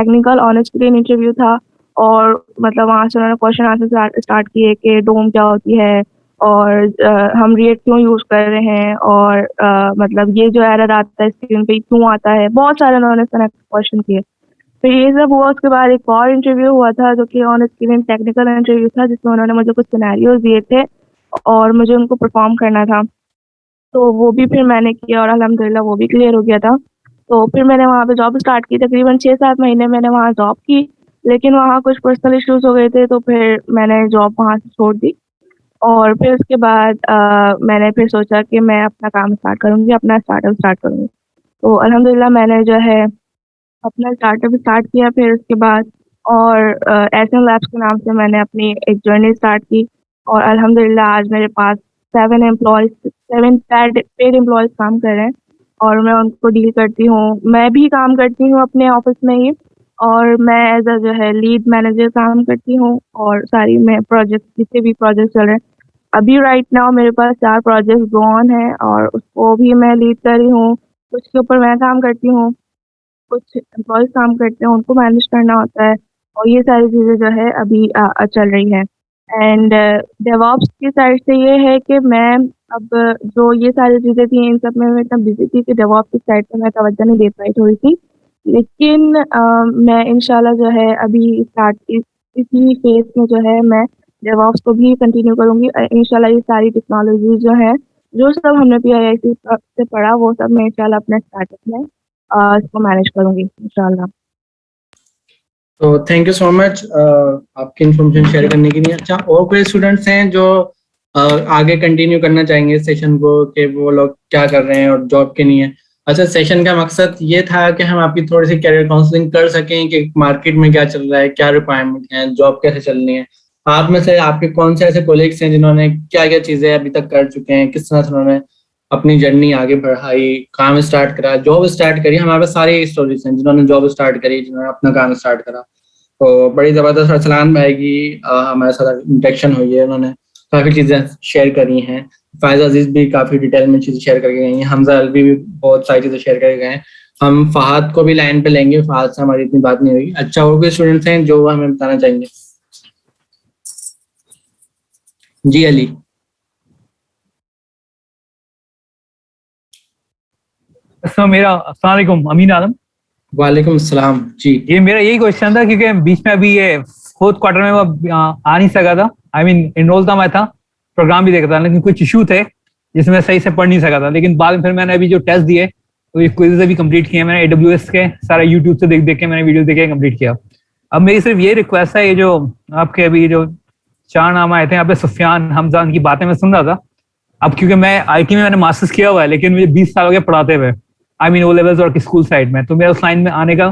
Technical on screen interview था और मतलब वहाँ से उन्होंने क्वेश्चन आंसर स्टार्ट किए कि डोम क्या होती है और हम रिएट क्यों यूज़ कर रहे हैं और मतलब ये जो एरर आता है स्क्रीन पे क्यों आता है, बहुत सारे उन्होंने इस तरह के क्वेश्चन किए। फिर ये सब हुआ, उसके बाद एक और इंटरव्यू हुआ था जो कि ऑन स्क्रीन टेक्निकल इंटरव्यू था जिसमें उन्होंने मुझे कुछ सिनेरियोज दिए थे और मुझे उनको परफॉर्म करना था। तो वो भी फिर मैंने किया और अल्हम्दुलिल्लाह वो भी क्लियर हो गया था। तो फिर मैंने वहाँ पे जॉब स्टार्ट की, तकरीबन 6-7 महीने मैंने वहाँ जॉब की, लेकिन वहाँ कुछ पर्सनल इश्यूज़ हो गए थे तो फिर मैंने जॉब वहाँ से छोड़ दी। और फिर उसके बाद मैंने फिर सोचा कि मैं अपना काम स्टार्ट करूँगी, अपना स्टार्टअप स्टार्ट करूँगी। तो अल्हम्दुलिल्लाह मैंने जो है अपना स्टार्टअप स्टार्ट किया फिर उसके बाद और एसएम लैब्स के नाम से मैंने अपनी एक जर्नी स्टार्ट की और अल्हम्दुलिल्लाह आज मेरे पास 7 पेड एम्प्लॉयज़ काम कर रहे हैं और मैं उनको डील करती हूँ। मैं भी काम करती हूँ अपने ऑफ़िस में ही और मैं एज़ अ जो है लीड मैनेजर काम करती हूँ और सारी मैं प्रोजेक्ट जितने भी प्रोजेक्ट चल रहे हैं, अभी राइट नाउ मेरे पास 4 प्रोजेक्ट गो ऑन हैं और उसको भी मैं लीड कर रही हूँ। कुछ के ऊपर मैं काम करती हूँ, कुछ एम्प्लॉइज़ काम करते हैं, उनको मैनेज करना होता है और ये सारी चीज़ें जो है अभी चल रही हैं। एंड डेवऑप्स की साइड से ये है कि मैं अब जो ये सारी चीज़ें थी, इन सब में मैं इतना बिज़ी थी कि डेवऑप्स की साइड पे मैं तवज्जो नहीं दे पाई थोड़ी-सी। लेकिन मैं इंशाल्लाह जो है अभी इसी फ़ेज़ में जो है मैं डेवऑप्स को भी कंटिन्यू करूँगी। इंशाल्लाह ये सारी टेक्नोलॉज़ी जो है, जो सब हमने पीआईआईटी से पढ़ा वो सब मैं इंशाल्लाह अपने स्टार्टअप में इसको मैनेज करूँगी इंशाल्लाह। तो थैंक यू सो मच आपकी इन्फॉर्मेशन शेयर करने के लिए। अच्छा, और कोई स्टूडेंट्स हैं जो आगे कंटिन्यू करना चाहेंगे सेशन को कि वो लोग क्या कर रहे हैं और जॉब के लिए? अच्छा, सेशन का मकसद ये था कि हम आपकी थोड़ी सी कैरियर काउंसलिंग कर सकें कि मार्केट में क्या चल रहा है, क्या रिक्वायरमेंट है, जॉब कैसे चलनी है। आप में से आपके कौन से ऐसे कोलीग्स हैं जिन्होंने क्या क्या चीज़ें अभी तक कर चुके हैं, किस तरह से उन्होंने अपनी जर्नी आगे बढ़ाई, काम स्टार्ट करा, जॉब स्टार्ट करी? हमारे पास सारी स्टोरीज हैं जिन्होंने जॉब स्टार्ट करी, जिन्होंने अपना काम स्टार्ट करा। तो बड़ी ज़बरदस्त अरसलान भाई की हमारे साथ इंटरेक्शन हुई है, उन्होंने काफ़ी चीज़ें शेयर करी हैं। फायज़ अजीज़ भी काफ़ी डिटेल में चीज़ें शेयर करके गई हैं, हमजा अलवी भी बहुत सारी चीज़ें शेयर करके गए हैं। हम फहाद को भी लाइन पे लेंगे, फहाद से हमारी इतनी बात नहीं हुई। अच्छा, और भी स्टूडेंट्स हैं जो हमें बताना चाहेंगे? जी अली। अस्सलाम वालेकुम, अमीन आलम। वालेकुम अस्सलाम जी। ये मेरा यही क्वेश्चन था क्योंकि बीच में अभी ये फोर्थ क्वार्टर में वो आ नहीं सका था। आई मीन इनरोल था, मैं था, प्रोग्राम भी देखा था, लेकिन कुछ इशू थे जिसमें सही से पढ़ नहीं सका था। लेकिन बाद में फिर मैंने अभी जो टेस्ट दिए तो ये क्विज़ भी कंप्लीट किए मैंने, AWS के सारा यूट्यूब से देख देख के मैंने वीडियो देख के कंप्लीट किया। अब मेरी सिर्फ ये रिक्वेस्ट है, ये जो आपके अभी जो 4 नाम आए थे यहाँ पे, सुफियान, हमजान की बातें मैं सुन रहा था। अब क्योंकि मैं आईटी में मैंने मास्टर्स किया हुआ है, लेकिन मुझे 20 साल हो गए पढ़ाते हुए, आई मीन ओ लेवल्स और स्कूल साइड में, तो मेरा उस लाइन में आने का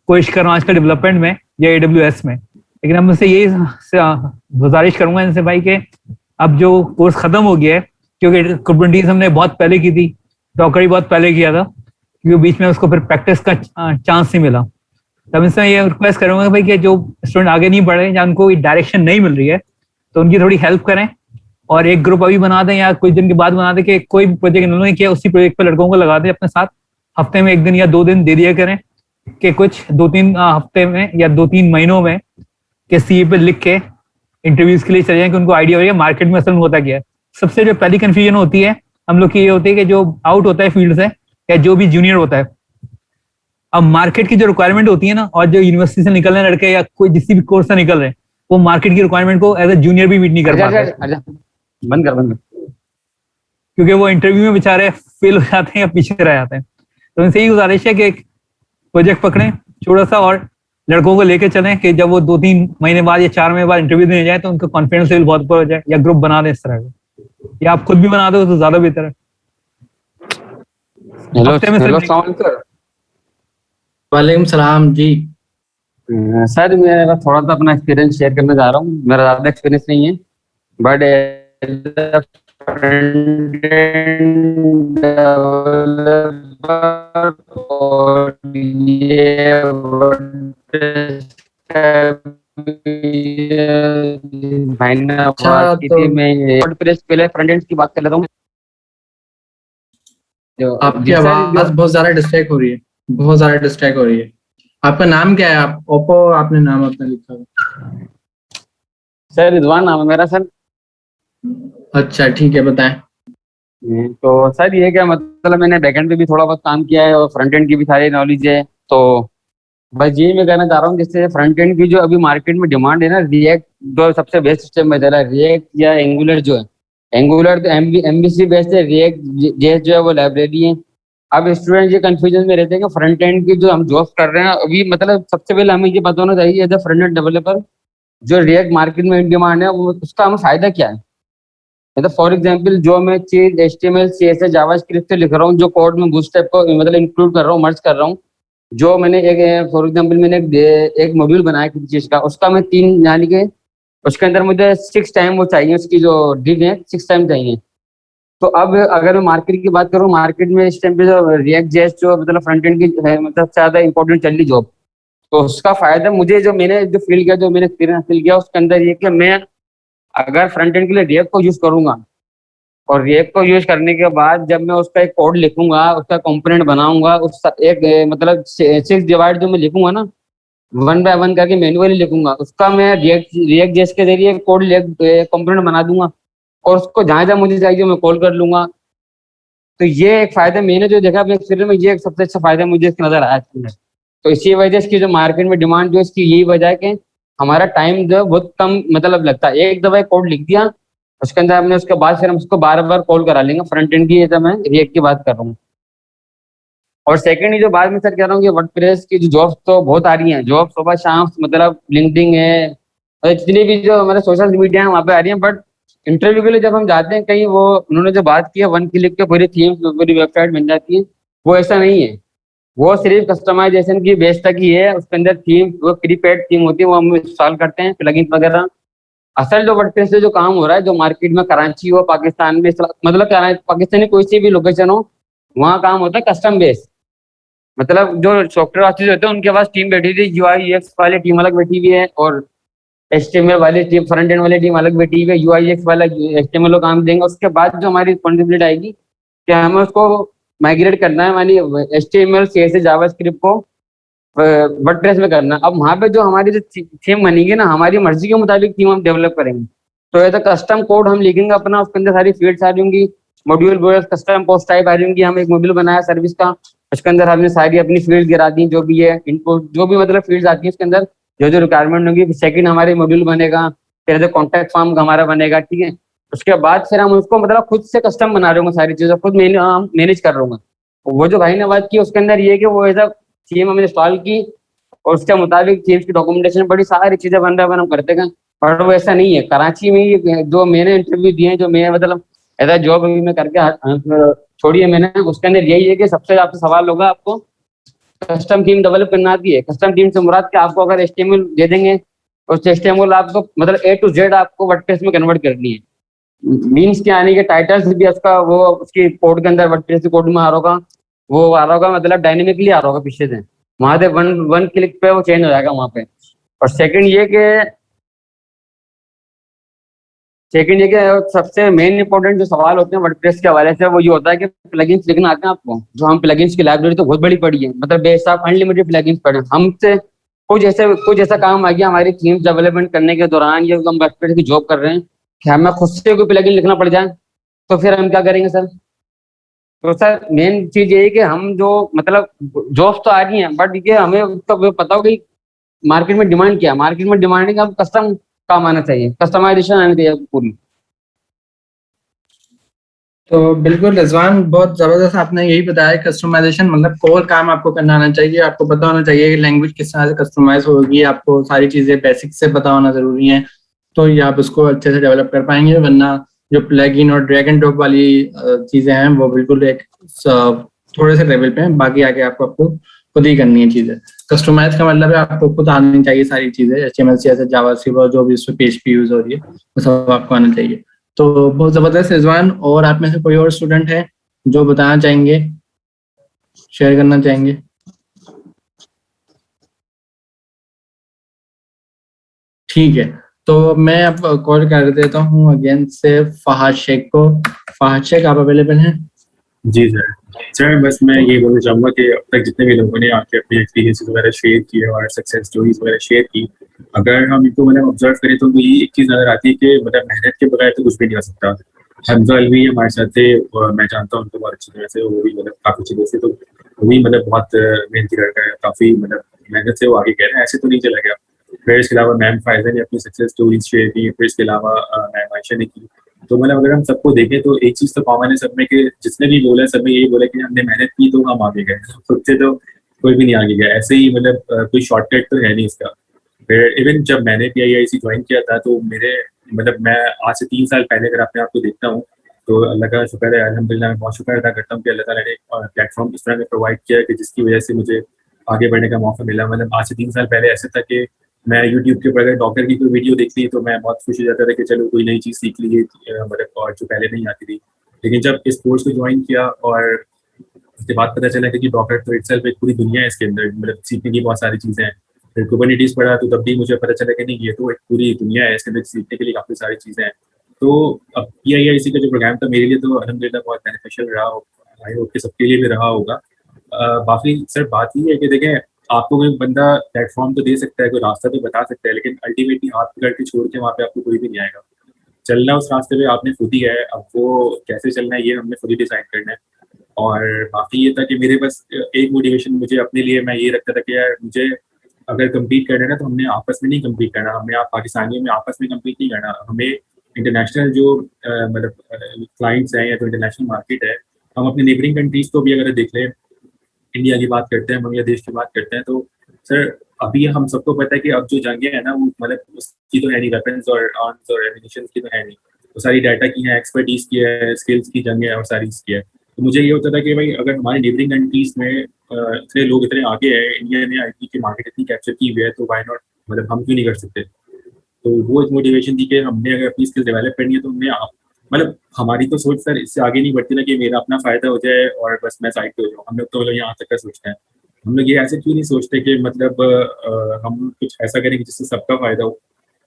कोशिश कर रहा हूँ आजकल डेवलपमेंट में या AWS में। लेकिन अब मुझसे यही गुजारिश करूंगा इनसे भाई कि अब जो कोर्स खत्म हो गया है, क्योंकि कुबरनीज हमने बहुत पहले की थी, डॉकर ही बहुत पहले किया था, क्योंकि बीच में उसको फिर प्रैक्टिस का चांस नहीं मिला। तब इनसे ये रिक्वेस्ट करूंगा भाई कि जो स्टूडेंट आगे नहीं बढ़ रहे या उनको डायरेक्शन नहीं मिल रही है तो उनकी थोड़ी हेल्प करें और एक ग्रुप अभी बना दें या कुछ दिन के बाद बना दें कि कोई भी प्रोजेक्ट इन्होंने किया उसी प्रोजेक्ट पर लड़कों को लगा दें अपने साथ, हफ्ते में 1 दिन या 2 दिन दे दिया करें कि कुछ 2-3 हफ्ते में या 2-3 महीनों में के सीए पे लिख के इंटरव्यूज के लिए चले जाएं कि उनको आइडिया हो जाए मार्केट में असल में होता क्या है। सबसे जो पहली कंफ्यूजन होती है हम लोग की ये होती है कि जो आउट होता है फील्ड से या जो भी जूनियर होता है, अब मार्केट की जो रिक्वायरमेंट होती है ना, और जो यूनिवर्सिटी से निकल रहे लड़के या कोई जिस भी कोर्स से निकल रहे हैं, वो मार्केट की रिक्वायरमेंट को एज ए जूनियर भी मीट नहीं कर पाते। बंद कर क्योंकि वो इंटरव्यू में बेचारे फेल हो जाते हैं या पीछे रह जाते हैं। तो उनसे यही गुजारिश है कि एक प्रोजेक्ट पकड़ें छोटा सा और लड़कों को लेके चलें कि जब वो 2-3 महीने बाद या 4 महीने बाद इंटरव्यू देने जाए तो उनका कॉन्फिडेंस लेवल बहुत ऊपर हो जाए, या ग्रुप बना दें इस तरह का, या आप खुद भी बना दो तो ज्यादा बेहतर है। वालेकुम सलाम जी। सर मैं थोड़ा सा अपना एक्सपीरियंस शेयर करना चाह रहा हूँ। मेरा ज़्यादा एक्सपीरियंस नहीं है, बट और ये भाई ने बात की थी, मैं वर्डप्रेस पहले फ्रंट एंड की बात कर लेता हूँ। आपकी आवाज बहुत ज्यादा डिस्ट्रैक्ट हो रही है, बहुत ज्यादा डिस्ट्रैक्ट हो रही है। आपका नाम क्या है? आप ओप्पो आपने नाम अपना लिखा है। सर रिजवान नाम है मेरा सर। अच्छा ठीक है, बताएं। तो सर ये क्या मतलब मैंने बैकएंड पे भी थोड़ा बहुत काम किया है और फ्रंट एंड की भी सारी नॉलेज है। तो बस यही मैं कहना चाह रहा हूँ, जैसे फ्रंट एंड की जो अभी मार्केट में डिमांड है ना, रिएक्ट जो सबसे बेस्ट सिस्टम में चल रहा है, रिएक्ट या एंगुलर जो है। एंगुलर तो एमवीसी बेस्ड है, रिएक्ट जेएस जो है वो लाइब्रेरी है। अब स्टूडेंट ये कंफ्यूजन में रहते हैं कि फ्रंट एंड की जो हम जॉब कर रहे हैं अभी, मतलब सबसे पहले हमें ये पता होना चाहिए as a front end developer जो रिएक्ट मार्केट में इन डिमांड है वो उसका हमें फायदा क्या है। मतलब फॉर एग्जांपल जो मैं चीज एचटीएमएल सीएसएस जावास्क्रिप्ट से लिख रहा हूँ, जो कोड में बूटस्ट्रैप को मतलब इंक्लूड कर रहा हूँ, मर्ज कर रहा हूँ। जो मैंने एक फॉर एग्जांपल मैंने एक मॉड्यूल बनाया किसी चीज का, उसका मैं 3 यानी कि उसके अंदर मुझे 6 टाइम वो चाहिए, उसकी जो डिग है 6 टाइम चाहिए। तो अब अगर मैं मार्केट की बात करूँ, मार्केट में इस टाइम पे जो रिएक्ट जेएस जो मतलब फ्रंट एंड की है मतलब ज्यादा इंपॉर्टेंट चल रही जॉब। तो उसका फायदा मुझे जो मैंने जो फील किया, जो मैंने एक्सपीरियंस फील किया उसके अंदर ये कि मैं अगर फ्रंट एंड के लिए रिएक्ट को यूज करूंगा और रिएक्ट को यूज करने के बाद जब मैं उसका एक कोड लिखूंगा, उसका कंपोनेंट बनाऊंगा, उस एक मतलब 6 डिवाइड जो मैं लिखूंगा ना, 1 बाय 1 करके मैन्युअली लिखूंगा, उसका मैं रिएक्ट रिएक्ट जेएस के जरिए कोड कंपोनेंट बना दूंगा और उसको जहां जहां मुझे चाहिए मैं कॉल कर लूंगा। तो ये एक फायदा मैंने जो देखा अपने एक्सपीरियंस में, ये एक सबसे अच्छा फायदा मुझे इसका नजर आया इसके अंदर। तो इसी वजह से इसकी जो मार्केट में डिमांड जो इसकी यही वजह है कि हमारा टाइम जो है बहुत कम मतलब लगता है। एक दफा कोड लिख दिया उसके अंदर हमने, उसके बाद फिर हम उसको बार बार कॉल करा लेंगे। फ्रंट एंड की जब मैं रिएक्ट की बात कर रहा हूँ। और सेकंड ही जो बाद में सर कह रहा हूँ कि वर्डप्रेस की जो जॉब्स तो बहुत आ रही हैं, जॉब सुबह शाम मतलब लिंक्डइन है और जितनी भी जो हमारे सोशल मीडिया है वहाँ पे आ रही है। बट इंटरव्यू के लिए जब हम जाते हैं कहीं, वो उन्होंने जो बात की है 1 क्लिक पे पूरी थीम पूरी वेबसाइट बन जाती है, वो ऐसा नहीं है। वो सिर्फ कस्टमाइजेशन की बेस तक ही है, उसके अंदर थीम वो प्रीपेड थीम होती है वो हम इंस्टॉल करते हैं प्लगइन वगैरह। असल जो वर्डप्रेस से जो काम हो रहा है, जो मार्केट में कराची हो पाकिस्तान में मतलब पाकिस्तानी कोई सी भी लोकेशन हो, वहाँ काम होता है कस्टम बेस। मतलब जो सॉफ्टवेयर आर्टिस्ट होते हैं उनके पास टीम बैठी हुई है, यूआई यूएक्स वाली टीम अलग बैठी हुई है और एचटीएमएल वाली टीम फ्रंट एंड वाली टीम अलग बैठी हुई है। यूआई यूएक्स वाला एचटीएमएल को काम देंगे, उसके बाद जो हमारी रिस्पॉन्सिबिलिटी आएगी कि हमें उसको माइग्रेट करना है, मानी एचटीएमएल सीएसएस जावास्क्रिप्ट को वर्डप्रेस में करना। अब वहाँ पे जो हमारी जो थीम बनेगी ना, हमारी मर्जी के मुताबिक थीम हम डेवलप करेंगे। तो ऐसा कस्टम कोड हम लिखेंगे अपना, उसके अंदर सारी फील्ड्स आ जाएंगी, मॉड्यूल कस्टम पोस्ट टाइप आ जाएंगी। हम एक मॉड्यूल बनाया सर्विस का, उसके अंदर हमने सारी अपनी फील्ड गिरा दी, जो भी है इनपुट जो भी मतलब फील्ड्स आती है उसके अंदर जो जो रिक्वायरमेंट होगी। सेकंड हमारे मॉड्यूल बनेगा, फिर जो कॉन्टैक्ट फॉर्म हमारा बनेगा, ठीक है। उसके बाद फिर हम उसको मतलब खुद से कस्टम बना रहे होंगे, सारी चीजें खुद मैनेज कर रहे होंगे। वो जो भाई ने बात की उसके अंदर ये है कि वो ऐसा थीम हमने इंस्टॉल की और उसके मुताबिक थीम्स की डॉक्यूमेंटेशन बड़ी सारी चीजें बन रहा है, हम करते गए। पर वो ऐसा नहीं है। कराची में ही जो मैंने इंटरव्यू दिए, जो मैं मतलब ऐसा जॉब अभी मैं करके छोड़ी है मैंने, उसके अंदर यही है कि सबसे आपसे सवाल होगा आपको कस्टम थीम डेवलप करना आती है। कस्टम थीम से मुराद कि आपको अगर एचटीएमएल दे देंगे, उस एचटीएमएल आपको मतलब ए टू जेड आपको वर्डप्रेस में कन्वर्ट करनी है। मीन्स क्या आने के टाइटल्स भी उसका वो उसकी कोड के अंदर वर्डप्रेस कोड में आ रहा होगा, वो आ रहा होगा मतलब डायनेमिकली आ रहा होगा पीछे से, वहां से वन वन क्लिक पे वो चेंज हो जाएगा वहां पे। और सेकंड ये कि सबसे मेन इंपॉर्टेंट जो सवाल होते हैं वर्डप्रेस के हवाले से, वो ये होता है कि प्लगइन्स लिखना आते हैं आपको। जो हम प्लगइन्स की लाइब्रेरी तो बहुत बड़ी पड़ी है, मतलब बेशक अनलिमिटेड प्लगइन्स पड़े हैं। हमसे कुछ ऐसा काम आ गया हमारी थीम्स डेवलपमेंट करने के दौरान, या हम वर्डप्रेस की जॉब कर रहे हैं कि हमें खुद से कोई प्लगइन लिखना पड़ जाए, तो फिर हम क्या करेंगे सर। तो सर मेन चीज ये है कि हम जो मतलब जॉब्स तो आ रही हैं, बट ये हमें उसका पता हो कि मार्केट में डिमांड क्या है। मार्केट में डिमांड है कि अब कस्टम काम आना चाहिए, कस्टमाइजेशन आनी चाहिए पूरी। तो बिल्कुल रिजवान, बहुत जबरदस्त आपने यही बताया। कस्टमाइजेशन मतलब कोर काम आपको करना आना चाहिए, आपको पता होना चाहिए कि लैंग्वेज किस तरह से कस्टमाइज होगी, आपको सारी चीजें बेसिक से पता होना जरूरी है, तो ये आप उसको अच्छे से डेवलप कर पाएंगे। वरना जो प्लग इन और ड्रैग एंड ड्रॉप वाली चीजें हैं वो बिल्कुल एक थोड़े से लेवल पे हैं, बाकी आगे आपको खुद ही करनी है चीजें। कस्टमाइज का मतलब है आपको खुद आनी चाहिए सारी चीजें, HTML CSS जावास्क्रिप्ट और जो भी उसमें PHP यूज हो रही है वो सब आपको आना चाहिए। तो बहुत जबरदस्त रिजवान। और आप में से कोई और स्टूडेंट है जो बताना चाहेंगे, शेयर करना चाहेंगे? ठीक है, तो मैं अब कॉल कर देता हूँ अगेन से फहाद शेख को। फहाद शेख, आप अवेलेबल हैं? जी सर। सर बस मैं ये बोलना चाहूँगा कि अब तक जितने भी लोगों ने आके अपने एक्सपीरियंस वगैरह शेयर किए और सक्सेस स्टोरीज वगैरह शेयर की, अगर हम इनको मतलब ऑब्जर्व करें तो ये एक चीज़ नजर आती है कि मतलब मेहनत के बगैर तो कुछ भी नहीं हो सकता। हमजा अलवी हमारे साथ थे और मैं जानता हूँ उनको बहुत अच्छी तरह से, वो भी मतलब काफ़ी अच्छी तरह से, तो वो भी मतलब बहुत मेहनती लड़का है, काफ़ी मतलब मेहनत से वो आगे गए हैं, ऐसे तो नहीं चला गया। फिर इसके अलावा मैम फायजा ने अपनी सक्सेस स्टोरीज शेयर की, फिर इसके अलावा मैम आयशा ने की। तो मतलब अगर हम सबको देखें तो एक चीज तो कॉमन है सब में कि जिसने भी बोला सब में यही बोला कि हमने मेहनत की तो हम आगे गए, खुद से तो कोई भी नहीं आगे गया। ऐसे ही मतलब कोई शॉर्टकट तो है नहीं इसका। फिर इवन जब मैंने PIIC ज्वाइन किया था तो मेरे मतलब मैं आज से 3 साल पहले अगर अपने आप को देखता हूँ तो अल्लाह का शुक्र है, अल्हम्दुलिल्लाह मैं बहुत शुक्र अदा करता हूँ कि अल्लाह ताला ने प्लेटफॉर्म इस तरह का प्रोवाइड किया कि जिसकी वजह से मुझे आगे बढ़ने का मौका मिला। मतलब आज से 3 साल पहले ऐसे था कि मैं यूट्यूब के ऊपर अगर डॉक्टर की कोई वीडियो देखती तो मैं बहुत खुश हो जाता था कि चलो कोई नई चीज़ सीख ली है, मतलब और जो पहले नहीं आती थी। लेकिन जब इस कोर्स को ज्वाइन किया और उसके बाद पता चला कि डॉक्टर तो इटसेल्फ एक पूरी दुनिया है इसके अंदर, मतलब सीखने की बहुत सारी चीज़ें हैं। फिर कुबरनेटिस पढ़ा तो तब भी मुझे पता चला कि नहीं, ये तो एक पूरी दुनिया है, इसके अंदर सीखने के लिए काफ़ी सारी चीज़ें हैं। तो अब PIIC का जो प्रोग्राम था मेरे लिए तो अल्हम्दुलिल्लाह बहुत बेनिफिशियल रहा, आई होप कि सबके लिए भी रहा होगा। बाकी सर बात ये है कि देखें, आपको कोई बंदा प्लेटफॉर्म तो दे सकता है, कोई रास्ता तो बता सकता है, लेकिन अल्टीमेटली हाथ पकड़ के छोड़ के वहाँ पे आपको कोई भी नहीं आएगा। चलना उस रास्ते पे आपने खुद ही है, अब वो कैसे चलना है ये हमने खुद ही डिसाइड करना है। और बाकी ये था कि मेरे बस एक मोटिवेशन मुझे अपने लिए मैं ये रखता था कि यार मुझे अगर कम्पीट करना है ना तो हमने आपस में नहीं कम्पीट करना, हमें आप पाकिस्तानियों में आपस में कम्पीट नहीं करना, हमें इंटरनेशनल जो मतलब क्लाइंट्स हैं या जो इंटरनेशनल मार्केट है, हम अपनी नेबरिंग कंट्रीज को भी अगर देख लें, इंडिया की बात करते हैं, बांग्लादेश की बात करते हैं, तो सर अभी हम सबको पता है कि अब जो जंगें हैं ना वो मतलब उसकी तो है नहीं, वेपन्स और आर्म्स और एमिनिशन की तो है नहीं, वो सारी डाटा की है, एक्सपर्टीज की है, स्किल्स की जंग है और सारी इसकी है। तो मुझे ये होता था कि भाई अगर हमारे नेबरिंग कंट्रीज में इतने लोग इतने आगे हैं, इंडिया ने IT की मार्केट इतनी कैप्चर की हुई है, तो वाई नॉट, मतलब हम क्यों नहीं कर सकते। तो वो एक मोटिवेशन थी कि हमने अगर अपनी स्किल डेवलप करनी है तो हमने आप मतलब हमारी तो सोच सर इससे आगे नहीं बढ़ती ना कि मेरा अपना फायदा हो जाए और बस मैं साइड पे हो जाऊँ। हम लोग तो मतलब यहाँ तक का सोचते हैं। हम लोग ये ऐसे क्यों नहीं सोचते कि मतलब हम कुछ ऐसा करें कि जिससे सबका फायदा हो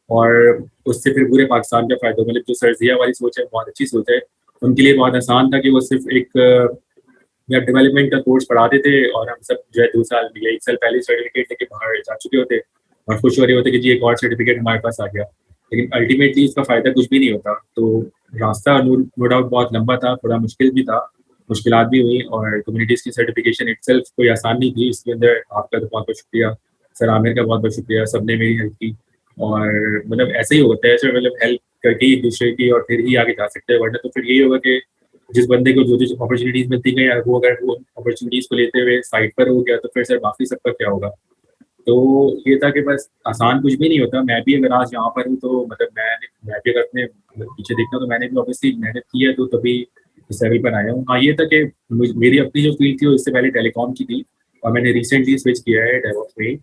और उससे फिर पूरे पाकिस्तान का फायदा हो। मतलब जो सरजिया वाली सोच है बहुत अच्छी सोच है, उनके लिए बहुत आसान था कि वो सिर्फ एक वेब डेवलपमेंट का कोर्स पढ़ाते थे और हम सब जो है 2 साल या 1 साल पहले सर्टिफिकेट लेके बाहर जा चुके होते और खुश हो रहे होते कि जी एक और सर्टिफिकेट हमारे पास आ गया। लेकिन अल्टीमेटली इसका फायदा कुछ भी नहीं होता। तो रास्ता नो डाउट बहुत लंबा था, थोड़ा मुश्किल भी था, मुश्किलात भी हुई, और कम्युनिटीज़ की सर्टिफिकेशन इटसेल्फ कोई आसान नहीं थी। इसके अंदर आपका तो बहुत बहुत शुक्रिया, सर आमिर का बहुत बहुत शुक्रिया, सबने मेरी हेल्प की। और मतलब ऐसे ही होता है सर, मतलब हेल्प करके ही एक दूसरे की और फिर ही आगे जा सकते हैं, वरना तो फिर यही होगा कि जिस बंदे को जो जो अपॉर्चुनिटीज़ मिलती गई वो अगर वो अपॉर्चुनिटीज़ को लेते हुए साइड पर हो गया तो फिर सर बाकी सबका क्या होगा। तो ये था कि बस आसान कुछ भी नहीं होता। मैं भी अगर आज यहाँ पर हूँ तो मतलब मैं भी अगर अपने पीछे देखता हूँ तो मैंने भी ऑब्वियसली मेहनत की है, तो तभी इस लेवल पर आया हूँ। हाँ ये था कि मेरी अपनी जो फील्ड थी वो इससे पहले टेलीकॉम की थी और मैंने रिसेंटली स्विच किया है डेवऑप्स में।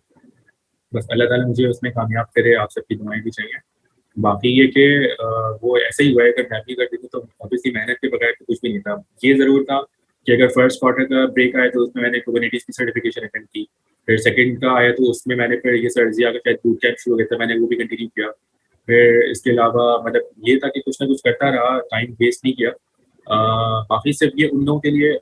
बस अल्लाह ताला मुझे उसमें कामयाब करे, आप सबकी दुआएं भी चाहिए। बाकी ये कि वो ऐसे ही हुआ है, अगर मैं भी कर देती तो ऑब्वियसली मेहनत के बगैर तो कुछ भी नहीं था। ये ज़रूर था कि अगर फर्स्ट क्वार्टर का ब्रेक आया तो उसमें मैंने कुबरनेटिस की सर्टिफिकेशन अटेंड की, फिर सेकंड का आया तो उसमें मैंने फिर ये सर्जिया का शायद बूट कैंप शुरू हो गया था, मैंने वो भी कंटिन्यू किया। फिर इसके अलावा मतलब ये था कि कुछ ना कुछ करता रहा, टाइम वेस्ट नहीं किया। बाकी सिर्फ ये उन लोगों के लिए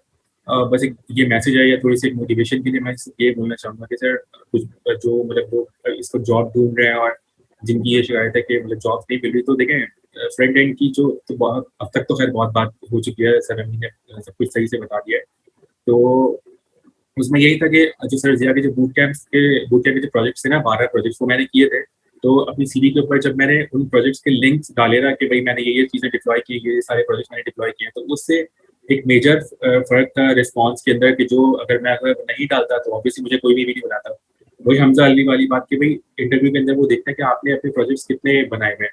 बस एक ये मैसेज है या थोड़ी सी मोटिवेशन के लिए मैं ये बोलना चाहूँगा कि सर कुछ जो मतलब लोग इसको जॉब ढूंढ रहे हैं और जिनकी ये शिकायत है कि मतलब जॉब नहीं मिल रही, तो देखें फ्रंट एंड की जो तो बहुत अब तक तो खैर बहुत बात हो चुकी है, सर अमीन ने सब कुछ सही से बता दिया है। तो उसमें यही था कि जो सर जिया के जो बूट कैंप के जो प्रोजेक्ट्स थे ना, 12 प्रोजेक्ट्स वो मैंने किए थे। तो अपनी सीवी के ऊपर जब मैंने उन प्रोजेक्ट्स के लिंक्स डाले ना कि भाई मैंने ये चीज़ें डिप्लॉय की, ये सारे प्रोजेक्ट्स मैंने डिप्लॉय किए, तो उससे एक मेजर फर्क था रिस्पॉन्स के अंदर कि जो अगर मैं नहीं डालता तो ऑब्वियसली मुझे कोई भी नहीं बनाता। वही हमजा अलवी वाली बात कि भाई इंटरव्यू के अंदर वो देखता है कि आपने अपने प्रोजेक्ट्स कितने बनाए हुए हैं।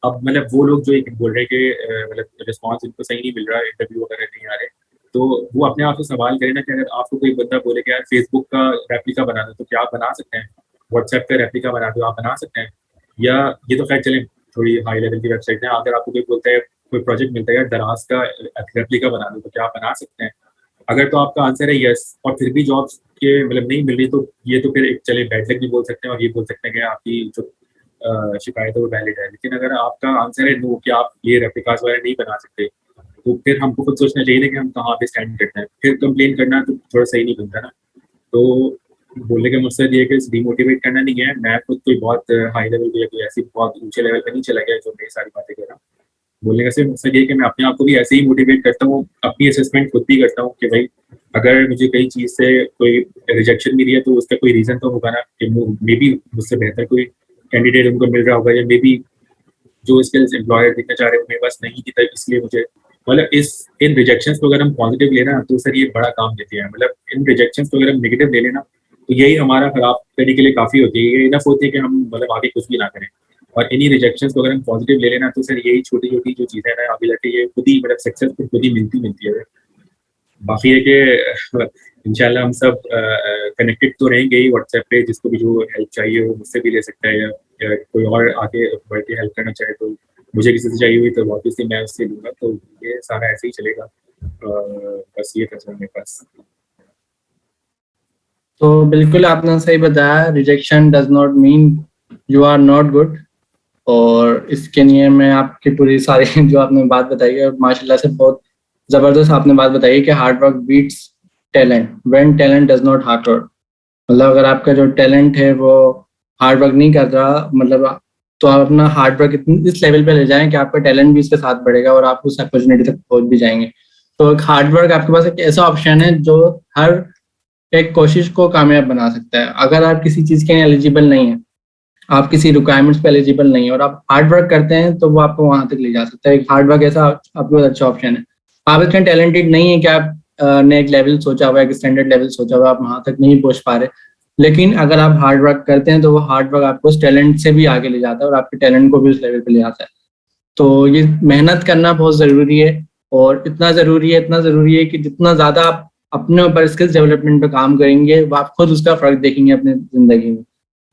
अब मतलब वो लोग जो एक बोल रहे हैं कि मतलब रिस्पॉन्स इनको सही नहीं मिल रहा, इंटरव्यू वगैरह नहीं आ रहे, तो वो अपने आप से सवाल करें ना कि अगर आपको कोई बंदा बोले कि यार फेसबुक का रेप्लिका बना दो, तो क्या आप बना सकते हैं? व्हाट्सएप का रेप्लिका बना दो, आप बना सकते हैं? या ये तो खैर चलें थोड़ी हाई लेवल की वेबसाइट है, अगर आपको कोई बोलता है कोई प्रोजेक्ट मिलता है यार दराज का रेप्लिका बना दो, तो क्या आप बना सकते हैं? अगर तो आपका आंसर है यस और फिर भी जॉब्स के मतलब नहीं मिल रही, तो ये तो फिर एक चले बैड लक भी बोल सकते हैं और ये बोल सकते हैं कि आपकी जो शिकायत है वो वैलिड है। लेकिन अगर आपका आंसर है नो कि आप ये रेप्लिकास वगैरह नहीं बना सकते, तो फिर हमको खुद सोचना चाहिए था कि हम कहाँ पे स्टैंड करते हैं, फिर कंप्लेन करना तो थोड़ा सही नहीं बनता ना। तो बोलने का मकसद ये है कि डिमोटिवेट करना नहीं है, मैं खुद कोई बहुत हाई लेवल पे या कोई ऐसी बहुत ऊंचे लेवल पे नहीं चला गया जो मैं सारी बातें कर रहा हूँ। बोलने का सिर्फ मकसद ये है कि मैं अपने आप को भी ऐसे ही मोटिवेट करता हूँ, अपनी असेसमेंट खुद भी करता हूँ कि भाई अगर मुझे कई चीज़ से कोई रिजेक्शन मिली है तो उसका कोई रीज़न तो होगा ना, कि मे बी मुझसे बेहतर कोई कैंडिडेट उनको मिल रहा होगा, या मे बी जो स्किल्स एम्प्लॉयर दिखना चाह रहे हैं मेरे पास नहीं थी, तब इसलिए मुझे मतलब इन रिजेक्शंस को अगर हम पॉजिटिव लेना तो सर ये बड़ा काम देती है। मतलब इन रिजेक्शंस को अगर हम नेगेटिव ले लेना तो यही हमारा खराब करने के लिए काफ़ी होती है, ये इनफ होती है कि हम मतलब आगे कुछ भी ना करें। और इन्हीं रिजेक्शंस को अगर हम पॉजिटिव ले लेना तो सर यही छोटी छोटी जो चीज़ें हैं आगे जाके ये खुद ही मतलब सक्सेस खुद ही मिलती है। बाकी है कि इंशाल्लाह हम सब कनेक्टेड तो रहेंगे ही व्हाट्सएप पे, जिसको भी जो हेल्प चाहिए वो मुझसे भी ले सकता है, या कोई और आगे बढ़ के हेल्प करना चाहे तो मुझे किसी से चाहिए हुई तो ऑब्वियसली मैं उससे लूँगा। तो ये सारा ऐसे ही चलेगा, बस ये था सर मेरे पास। तो बिल्कुल आपने सही बताया, rejection does not mean you are not good. और इसके लिए मैं आपकी पूरी सारी जो आपने बात बताई है माशाल्लाह से बहुत ज़बरदस्त आपने बात बताई कि hard work beats talent when talent does not hard work. मतलब अगर आपका जो टैलेंट है वो हार्ड वर्क नहीं कर रहा, मतलब तो आप अपना हार्ड वर्क इस लेवल पे ले जाएं कि आपका टैलेंट भी इसके साथ बढ़ेगा और आप उस अपॉर्चुनिटी तक पहुंच भी जाएंगे। तो एक हार्ड वर्क आपके पास एक ऐसा ऑप्शन है जो हर एक कोशिश को कामयाब बना सकता है। अगर आप किसी चीज़ के लिए एलिजिबल नहीं है, आप किसी रिक्वायरमेंट्स पे एलिजिबल नहीं है और आप हार्ड वर्क करते हैं तो वो आपको वहां तक ले जा सकता है। एक हार्ड वर्क ऐसा आपके पास अच्छा ऑप्शन है। आप इतने टैलेंटेड नहीं है कि आप ने एक लेवल सोचा हुआ है, एक स्टैंडर्ड लेवल सोचा हुआ है, आप वहां तक नहीं पहुंच पा रहे, लेकिन अगर आप हार्ड वर्क करते हैं तो वो हार्ड वर्क आपको उस टैलेंट से भी आगे ले जाता है और आपके टैलेंट को भी उस लेवल पे ले जाता है। तो ये मेहनत करना बहुत ज़रूरी है, और इतना ज़रूरी है कि जितना ज़्यादा आप अपने ऊपर स्किल्स डेवलपमेंट पे काम करेंगे वो आप खुद उसका फ़र्क देखेंगे अपने ज़िंदगी में।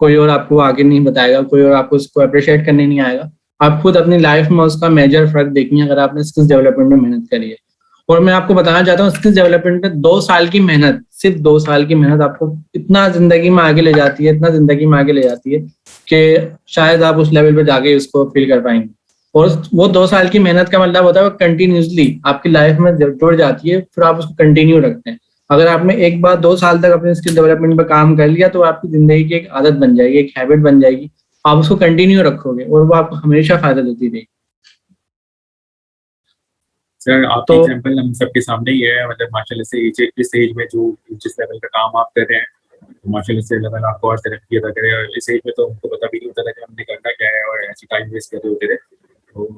कोई और आपको आगे नहीं बताएगा, कोई और आपको उसको अप्रिशिएट करने नहीं आएगा, आप खुद अपनी लाइफ में उसका मेजर फ़र्क देखेंगे अगर आपने स्किल्स डेवलपमेंट में मेहनत करी है। और मैं आपको बताना चाहता हूँ स्किल्स डेवलपमेंट में 2 साल की मेहनत, सिर्फ 2 साल की मेहनत आपको इतना ज़िंदगी में आगे ले जाती है, इतना ज़िंदगी में आगे ले जाती है कि शायद आप उस लेवल पे जाके उसको फील कर पाएंगे। और वो 2 साल की मेहनत का मतलब होता है वो कंटिन्यूसली आपकी लाइफ में जुड़ जाती है, फिर आप उसको कंटिन्यू रखते हैं। अगर आपने एक बार 2 साल तक अपने स्किल डेवलपमेंट पे काम कर लिया तो आपकी जिंदगी की एक आदत बन जाएगी, एक हैबिट बन जाएगी, आप उसको कंटिन्यू रखोगे और वो आपको हमेशा फायदा देती रहेगी। सर आपका एग्जांपल हम सबके सामने ही है, मतलब माशाल्लाह से इस एज में जो जिस लेवल का काम आप कर रहे हैं माशाल्लाह से लेवल आपको और तरक्की अदा करे। और इस एज में तो हमको पता भी नहीं होता था कि हमने करना क्या है और ऐसी टाइम वेस्ट कर रहे होते थे। तो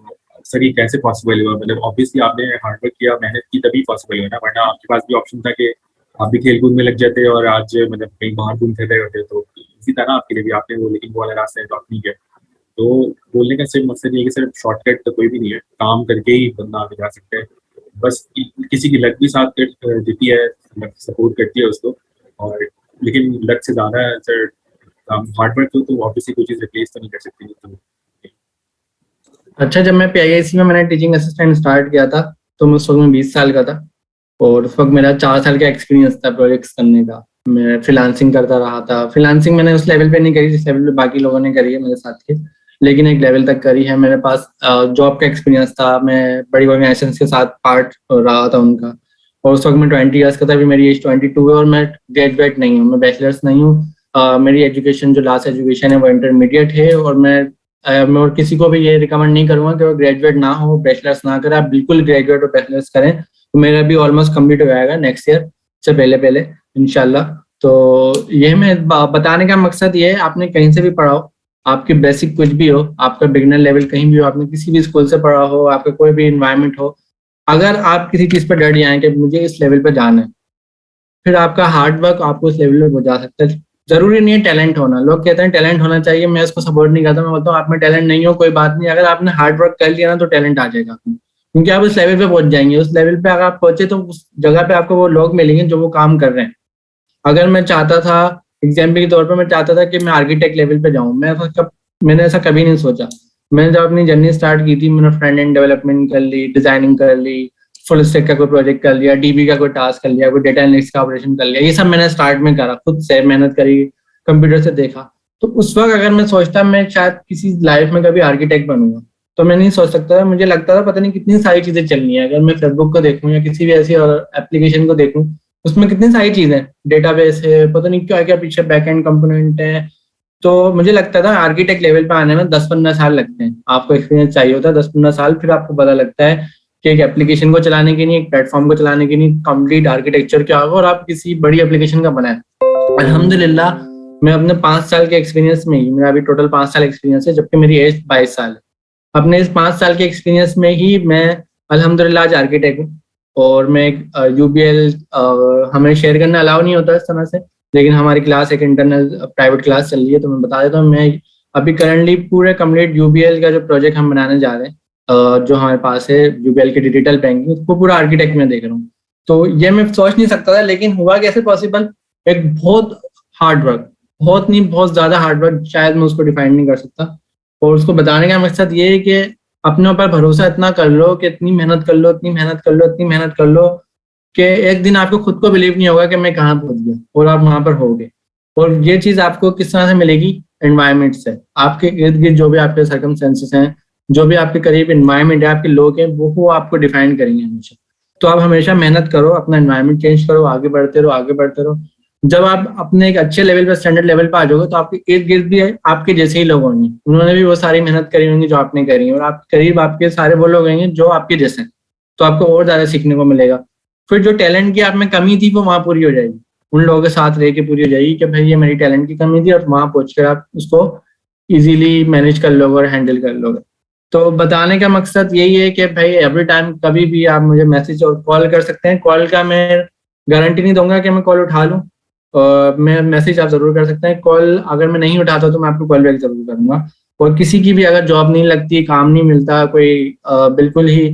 सर ये कैसे पॉसिबल हुआ? मतलब ऑब्वियसली आपने हार्डवर्क किया, मेहनत की, तभी पॉसिबल हुआ ना, वरना आपके पास भी ऑप्शन था कि आप भी खेल कूद में लग जाते और आज मतलब कहीं बाहर घूम फिर रहे होते। तो इसी तरह आपके लिए भी आपने वो, लेकिन वो वाला रास्ता अडॉप्ट नहीं किया। तो बोलने का सिर्फ मकसद ये है कि सिर्फ शॉर्टकट तो कोई भी नहीं है, काम करके ही बंदा आगे जा सकता है। बस किसी की लक भी साथ देती है, सपोर्ट करती है उसको, और लेकिन लक से ज़्यादा सर हार्डवर्क तो ऑब्वियसली कोई चीज़ रिप्लेस तो नहीं कर सकती। तो अच्छा, जब मैं PIIC में मैंने टीचिंग असिस्टेंट स्टार्ट किया था तो मैं उस वक्त में 20 साल का था और उस वक्त मेरा 4 साल का एक्सपीरियंस था प्रोजेक्ट्स करने का। मैं फ्रीलांसिंग करता रहा था। फ्रीलांसिंग मैंने उस लेवल पे नहीं करी जिस लेवल पे बाकी लोगों ने करी है मेरे साथ के, लेकिन एक लेवल तक करी है। मेरे पास जॉब का एक्सपीरियंस था, मैं बड़ी ऑर्गेनाइजेशंस के साथ पार्ट रहा था उनका, और उस वक्त मैं 20 ईयर्स का था। अभी मेरी एज 22 है और मैं ग्रेजुएट नहीं हूँ, मैं बैचलर्स नहीं हूँ। मेरी एजुकेशन जो लास्ट एजुकेशन है वो इंटरमीडिएट है, और मैं और किसी को भी ये रिकमेंड नहीं करूँगा कि वो ग्रेजुएट ना हो, बैचलर्स ना करें। आप बिल्कुल ग्रेजुएट और बैचलर्स करें। तो मेरा भी ऑलमोस्ट कंप्लीट हो जाएगा नेक्स्ट ईयर से पहले इंशाल्लाह। तो ये मैं बताने का मकसद ये है, आपने कहीं से भी पढ़ा हो, आपकी बेसिक कुछ भी हो, आपका बिगिनर लेवल कहीं भी हो, आपने किसी भी स्कूल से पढ़ा हो, आपका कोई भी इन्वायरमेंट हो, अगर आप किसी चीज़ पर डर जाएं कि मुझे इस लेवल पर जाना है, फिर आपका हार्ड वर्क आपको उस लेवल पे पहुंचा सकता है। जरूरी नहीं है टैलेंट होना। लोग कहते हैं टैलेंट होना चाहिए, मैं इसको सपोर्ट नहीं करता। मैं बोलता हूँ आप में टैलेंट नहीं हो कोई बात नहीं, अगर आपने हार्ड वर्क कर लिया ना तो टैलेंट आ जाएगा आपको, क्योंकि आप उस लेवल पे पहुंच जाएंगे। उस लेवल पे अगर आप पहुंचे तो उस जगह पे आपको वो लोग मिलेंगे जो वो काम कर रहे हैं। अगर मैं चाहता था, एग्जाम्पल के तौर पर मैं चाहता था कि मैं आर्किटेक्ट लेवल पे जाऊँ, मैंने ऐसा कभी नहीं सोचा। मैंने जब अपनी जर्नी स्टार्ट की थी, मैंने फ्रंट एंड डेवलपमेंट कर ली, डिजाइनिंग कर ली, फुल स्टैक का कोई प्रोजेक्ट कर लिया, DB का कोई टास्क कर लिया, कोई डेटा एनालिटिक्स का ऑपरेशन कर लिया। ये सब मैंने स्टार्ट में करा, खुद से मेहनत करी, कंप्यूटर से देखा। तो उस वक्त अगर मैं सोचता मैं शायद किसी लाइफ में कभी आर्किटेक्ट बनूंगा, तो मैं नहीं सोच सकता था। मुझे लगता था पता नहीं कितनी सारी चीजें चलनी है। अगर मैं फेसबुक को देखूं या किसी भी ऐसी और एप्लीकेशन को देखूं, उसमें कितनी सारी चीजें, डेटाबेस है, पता नहीं क्या क्या पीछे बैक एंड कंपोनेंट है। तो मुझे लगता था आर्किटेक्ट लेवल पे आने में 10-15 साल लगते हैं। आपको एक्सपीरियंस चाहिए होता है 10-15 साल, फिर आपको पता लगता है कि एक एप्लीकेशन को चलाने के लिए, एक प्लेटफॉर्म को चलाने के लिए कंप्लीट आर्किटेक्चर क्या होगा और आप किसी बड़ी एप्लीकेशन का बनाए। अल्हम्दुलिल्लाह मैं अपने 5 साल के एक्सपीरियंस में ही, मेरा अभी टोटल 5 साल एक्सपीरियंस है, जबकि मेरी एज 22 साल है। अपने इस 5 साल के एक्सपीरियंस में ही मैं अल्हम्दुलिल्लाह आज आर्किटेक्ट हूँ। और मैं यूबीएल हमें शेयर करना अलाउ नहीं होता इस तरह से, लेकिन हमारी क्लास एक इंटरनल प्राइवेट क्लास चल रही है, तो मैं बता देता हूँ। मैं अभी करंटली पूरे कंप्लीट यूबीएल का जो प्रोजेक्ट हम बनाने जा रहे हैं, जो हमारे पास है यूबीएल की डिजिटल बैंकिंग, उसको पूरा आर्किटेक्ट में देख रहा हूँ। तो ये मैं सोच नहीं सकता था, लेकिन हुआ कैसे पॉसिबल? एक बहुत हार्ड वर्क, बहुत नहीं बहुत ज्यादा हार्ड वर्क, शायद मैं उसको डिफाइन नहीं कर सकता। और उसको बताने का मकसद ये है कि अपने ऊपर भरोसा इतना कर लो कि इतनी मेहनत कर लो, इतनी मेहनत कर लो, इतनी मेहनत कर लो कि एक दिन आपको खुद को बिलीव नहीं होगा कि मैं कहाँ पहुंच गया, और आप वहां पर होगे। और ये चीज आपको किस तरह से मिलेगी? एनवायरमेंट से। आपके इर्द गिर्द जो भी आपके सर्कमस्टेंसेस हैं, जो भी आपके करीब एनवायरमेंट है, आपके लोग हैं, वो आपको डिफाइन करेंगे हमेशा। तो आप हमेशा मेहनत करो, अपना एनवायरमेंट चेंज करो, आगे बढ़ते रहो, आगे बढ़ते रहो। जब आप अपने एक अच्छे लेवल पर, स्टैंडर्ड लेवल पर आ जाओगे, तो आपके इर्द गिर्द भी आपके जैसे ही लोग होंगे, उन्होंने भी वो सारी मेहनत करी होंगी जो आपने करी है, और आप करीब आपके सारे वो लोग होंगे जो आपके जैसे हैं। तो आपको और ज्यादा सीखने को मिलेगा। फिर जो टैलेंट की आप में कमी थी वो वहां पूरी हो जाएगी, उन लोगों के साथ रह के पूरी हो जाएगी कि भाई ये मेरी टैलेंट की कमी थी, और वहां पहुंचकर आप उसको इजीली मैनेज कर लोगे और हैंडल कर लोगे। तो बताने का मकसद यही है कि भाई एवरी टाइम कभी भी आप मुझे मैसेज और कॉल कर सकते हैं। कॉल का मैं गारंटी नहीं दूंगा कि मैं कॉल उठा लूँ, और मैं मैसेज आप जरूर कर सकते हैं। कॉल अगर मैं नहीं उठाता तो मैं आपको कॉल बैक जरूर करूंगा। और किसी की भी अगर जॉब नहीं लगती, काम नहीं मिलता, कोई बिल्कुल ही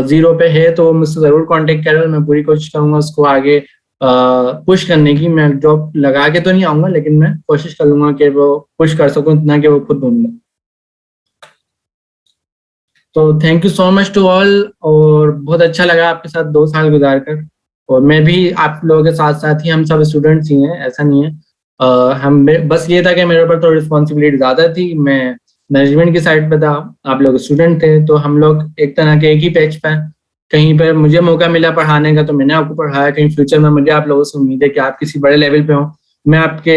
जीरो पे है, तो मुझसे जरूर कांटेक्ट करें। मैं पूरी कोशिश करूंगा उसको आगे पुश करने की। मैं जॉब लगा के तो नहीं आऊंगा, लेकिन मैं कोशिश कर लूंगा कि वो पुश कर सकूं इतना कि वो खुद ढूंढ ले। तो thank you so much to all, और बहुत अच्छा लगा आपके साथ 2 साल गुजार कर। और मैं भी आप लोगों के साथ साथ ही, हम सब स्टूडेंट्स ही हैं, ऐसा नहीं है। हम बस ये था कि मेरे ऊपर थोड़ी रिस्पॉन्सिबिलिटी ज़्यादा थी, मैं मैनेजमेंट की साइड पे था, आप लोग स्टूडेंट थे, तो हम लोग एक तरह के एक ही पेज पे। कहीं पर मुझे मौका मिला पढ़ाने का तो मैंने आपको पढ़ाया, कहीं फ्यूचर में मुझे आप लोगों से उम्मीद है कि आप किसी बड़े लेवल पे हो, मैं आपके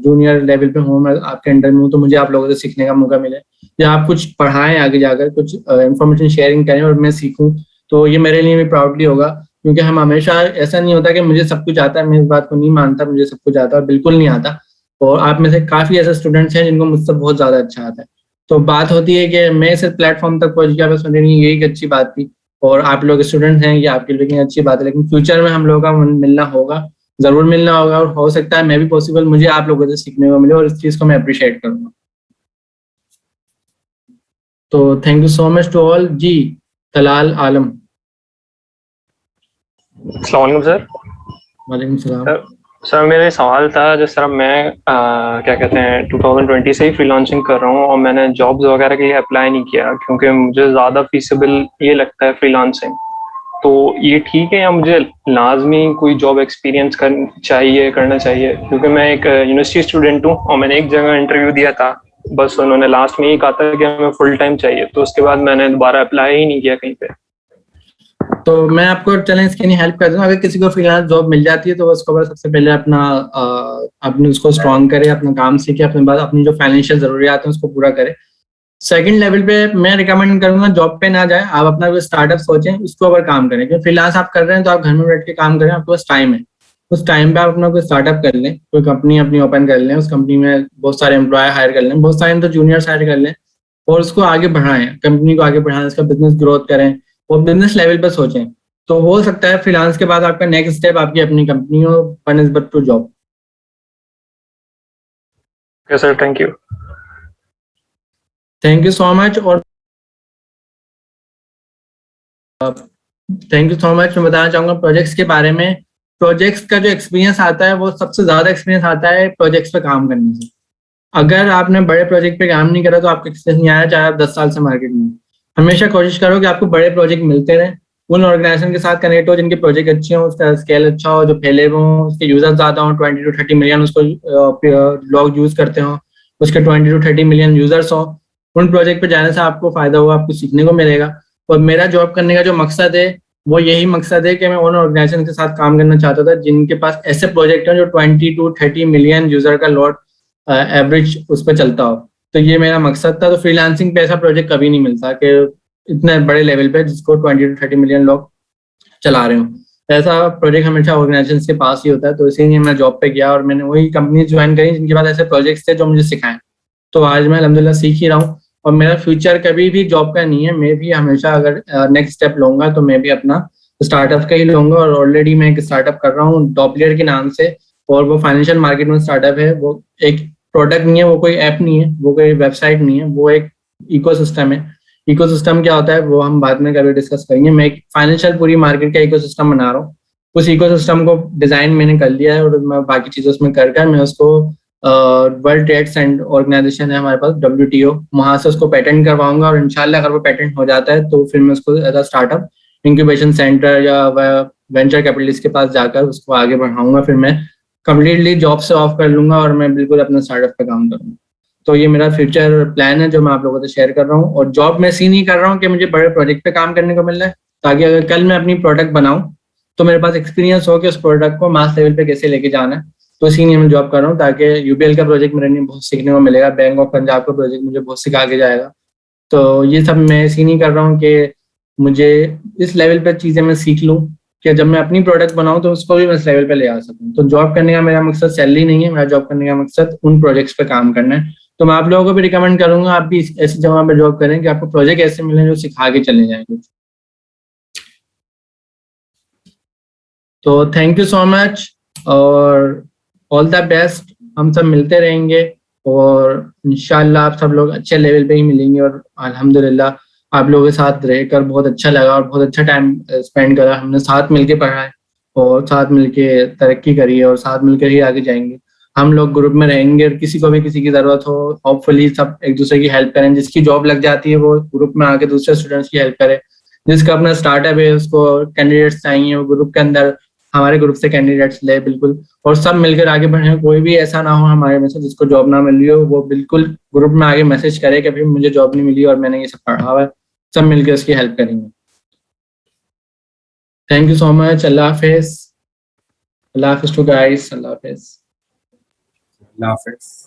जूनियर लेवल पे हूँ, मैं आपके अंडर में हूँ, तो मुझे आप लोगों से सीखने का मौका मिले, या आप कुछ पढ़ाएं आगे जाकर, कुछ इंफॉर्मेशन शेयरिंग करें और मैं सीखूं, तो ये मेरे लिए भी प्राउडली होगा। क्योंकि हम हमेशा, ऐसा नहीं होता कि मुझे सब कुछ आता है, मैं इस बात को नहीं मानता मुझे सब कुछ आता है, बिल्कुल नहीं आता। और आप में से काफी ऐसे स्टूडेंट्स हैं जिनको मुझसे बहुत ज्यादा अच्छा आता है। तो बात होती है कि मैं इस प्लेटफॉर्म तक पहुंच गया, बस मेरे लिए यही एक अच्छी बात थी। और आप लोग स्टूडेंट हैं, ये आपके लिए अच्छी बात है, लेकिन फ्यूचर में हम लोगों का मिलना होगा, जरूर मिलना होगा, और हो सकता है मैं भी पॉसिबल मुझे आप लोगों से सीखने को मिले, और इस चीज को मैं अप्रिशिएट करूंगा। तो thank you so much to all. जी तलाल आलम। अस्सलाम वालेकुम सर। वालेकुम सलाम। सर मेरा सवाल था, जैसे सर मैं क्या कहते हैं 2020 से ही फ्रीलांसिंग कर रहा हूँ, और मैंने जॉब्स वगैरह के लिए अप्लाई नहीं किया क्योंकि मुझे ज़्यादा फीसिबल ये लगता है फ्रीलांसिंग। तो ये ठीक है, या मुझे लाजमी कोई जॉब एक्सपीरियंस करना चाहिए? क्योंकि मैं एक यूनिवर्सिटी स्टूडेंट हूँ, और मैंने एक जगह इंटरव्यू दिया था, बस उन्होंने लास्ट में ही कहा था कि हमें फुल टाइम चाहिए, तो उसके बाद मैंने दोबारा अप्लाई ही नहीं किया कहीं पे। तो मैं आपको चलें इसके लिए हेल्प कर दूं। अगर किसी को फ्रीलांस जॉब मिल जाती है तो उसको सबसे पहले अपने उसको स्ट्रॉन्ग करे, अपना काम सीखे, अपने बाद अपनी जो फाइनेंशियल जरूरियात है उसको पूरा करे। सेकंड लेवल पे मैं रिकमेंड करूंगा जॉब पे ना जाए, आप अपना कोई स्टार्टअप सोचें, उसके ऊपर काम करें। क्योंकि फ्रीलांस आप कर रहे हैं तो आप घर में बैठ के काम करें, आपके पास टाइम है, उस टाइम पे आप अपना कोई स्टार्टअप कर लें, कोई कंपनी अपनी ओपन कर लें, उस कंपनी में बहुत सारे एम्प्लॉय हायर कर लें, बहुत सारे तो जूनियर्स हायर कर लें, और उसको आगे बढ़ाएं, कंपनी को आगे बढ़ाएं, उसका बिजनेस ग्रोथ करें, और बिजनेस लेवल पर सोचें। तो हो सकता है फ्रीलांस के बाद आपका नेक्स्ट स्टेप आपकी अपनी कंपनी हो, बनस्बत to job. Okay sir, thank you. Thank you so much. और थैंक यू सो मच। मैं बताना चाहूंगा प्रोजेक्ट्स के बारे में। प्रोजेक्ट्स का जो एक्सपीरियंस आता है वो सबसे ज्यादा एक्सपीरियंस आता है प्रोजेक्ट्स पे काम करने से। अगर आपने बड़े प्रोजेक्ट पे काम नहीं करा तो आपको एक्सपीरियंस नहीं आया, चाहे आप 10 साल से मार्केट में। हमेशा कोशिश करो कि आपको बड़े प्रोजेक्ट मिलते रहे, उन ऑर्गेनाइजेशन के साथ कनेक्ट हो जिनके प्रोजेक्ट अच्छे हो, उसका स्केल अच्छा हो, जो फैले हुए हो, उसके यूजर्स ज्यादा हो, 20 to 30 मिलियन उसको लोग यूज करते हो, उसके 20 to 30 मिलियन यूजर्स हो, उन प्रोजेक्ट पे जाने से आपको फायदा होगा, आपको सीखने को मिलेगा। और मेरा जॉब करने का जो मकसद है वो यही मकसद है कि मैं उन ऑर्गेनाइजेशन के साथ काम करना चाहता था जिनके पास ऐसे प्रोजेक्ट हैं जो 20 to 30 मिलियन यूजर का लॉट एवरेज उस पर चलता हो। तो ये मेरा मकसद था। तो फ्रीलांसिंग पे ऐसा प्रोजेक्ट कभी नहीं मिलता कि इतने बड़े लेवल पे जिसको 20 to 30 मिलियन लोग चला रहे हूँ। ऐसा प्रोजेक्ट हमेशा ऑर्गेनाइजेशन के पास ही होता है। तो इसीलिए मैं जॉब पे गया और मैंने वही कंपनी ज्वाइन करी जिनके पास ऐसे प्रोजेक्ट्स थे जो मुझे सिखाएं। तो आज मैं अल्हम्दुलिल्लाह सीख ही रहा हूँ। और मेरा फ्यूचर कभी भी जॉब का नहीं है। मैं भी हमेशा अगर नेक्स्ट स्टेप लूंगा तो मैं भी अपना स्टार्टअप का ही लूंगा। और ऑलरेडी मैं एक स्टार्टअप कर रहा हूँ डॉपलियर के नाम से। और वो फाइनेंशियल मार्केट में स्टार्टअप है। वो एक प्रोडक्ट नहीं है, वो कोई ऐप नहीं है, वो कोई वेबसाइट नहीं है, वो एक इकोसिस्टम है। इकोसिस्टम क्या होता है वो हम बाद में कभी डिस्कस करेंगे। मैं एक फाइनेंशियल पूरी मार्केट का इकोसिस्टम बना रहा हूँ। उस इकोसिस्टम को डिजाइन मैंने कर लिया है और मैं बाकी चीजें उसमें कर मैं उसको वर्ल्ड ट्रेड एंड ऑर्गेनाइजेशन है हमारे पास WTO, वहां से उसको पेटेंट करवाऊंगा। और इंशाल्लाह अगर वो पेटेंट हो जाता है तो फिर मैं उसको as a startup incubation centre या वेंचर कैपिटलिस्ट के पास जाकर उसको आगे बढ़ाऊंगा। फिर मैं कम्प्लीटली जॉब से ऑफ कर लूंगा और मैं बिल्कुल अपने स्टार्टअप पे काम करूंगा। तो ये मेरा फ्यूचर प्लान है जो मैं आप लोगों से शेयर कर रहा हूँ। और जॉब में इसी नहीं कर रहा हूँ कि मुझे बड़े प्रोजेक्ट पे काम करने को मिल रहा है, ताकि अगर कल मैं अपनी प्रोडक्ट बनाऊं तो मेरे पास एक्सपीरियंस हो कि उस प्रोडक्ट को मास लेवल पे कैसे लेके जाना है। तो इसी लिए मैं जॉब कर रहा हूँ, ताकि UBL का प्रोजेक्ट मेरे लिए बहुत सीखने को मिलेगा, बैंक ऑफ पंजाब का प्रोजेक्ट मुझे बहुत सिखा के जाएगा। तो ये सब मैं इसी नहीं कर रहा हूँ कि मुझे इस लेवल पे चीजें मैं सीख लूँ कि जब मैं अपनी प्रोडक्ट बनाऊं तो उसको भी मैं इस लेवल पे ले आ सकूं। तो जॉब करने का मेरा मकसद सैलरी नहीं है, मेरा जॉब करने का मकसद उन प्रोजेक्ट्स पे काम करना है। तो मैं आप लोगों को भी रिकमेंड करूंगा आप भी ऐसी जगह पे जॉब करें कि आपको प्रोजेक्ट ऐसे मिले जो सिखा के चले जाए कुछ। तो थैंक यू सो मच और ऑल द बेस्ट। हम सब मिलते रहेंगे और इंशाल्लाह आप सब लोग अच्छे लेवल पे ही मिलेंगे। और अल्हम्दुलिल्लाह आप लोगों के साथ रहकर बहुत अच्छा लगा और बहुत अच्छा टाइम स्पेंड करा। हमने साथ मिलके पढ़ा है और साथ मिलके तरक्की करी है और साथ मिलकर ही आगे जाएंगे। हम लोग ग्रुप में रहेंगे और किसी को भी किसी की जरूरत हो होपफुली सब एक दूसरे की हेल्प करें। जिसकी जॉब लग जाती है वो ग्रुप में आके दूसरे स्टूडेंट्स की हेल्प करे। जिसका अपना स्टार्टअप है उसको कैंडिडेट्स चाहिए वो ग्रुप के अंदर हमारे ग्रुप से कैंडिडेट्स ले बिल्कुल। और सब मिलकर आगे बढ़े। कोई भी ऐसा ना हो हमारे में से जिसको जॉब ना मिल रही हो, वो बिल्कुल ग्रुप में आगे मैसेज करे कि भाई मुझे जॉब नहीं मिली और मैंने ये सब पढ़ा हुआ है। सब मिलकर उसकी हेल्प करेंगे। Thank you so much. अल्लाह हाफिज। अल्लाह हाफिज टू गाइस। अल्लाह हाफिज। अल्लाह हाफिज।